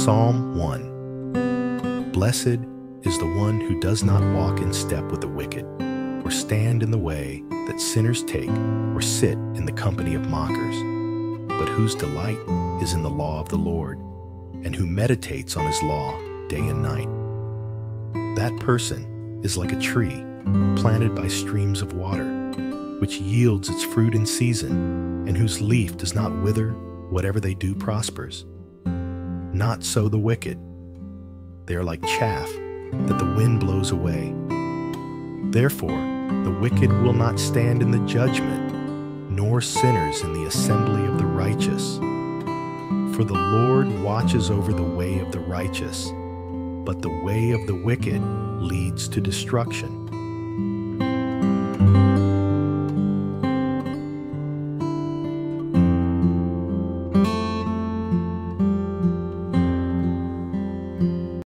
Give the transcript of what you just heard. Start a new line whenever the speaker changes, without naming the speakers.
Psalm 1. Blessed is the one who does not walk in step with the wicked, or stand in the way that sinners take, or sit in the company of mockers, but whose delight is in the law of the Lord, and who meditates on his law day and night. That person is like a tree planted by streams of water, which yields its fruit in season, and whose leaf does not wither. Whatever they do prospers. Not so the wicked. They are like chaff that the wind blows away. Therefore, the wicked will not stand in the judgment, nor sinners in the assembly of the righteous. For the Lord watches over the way of the righteous, but the way of the wicked leads to destruction.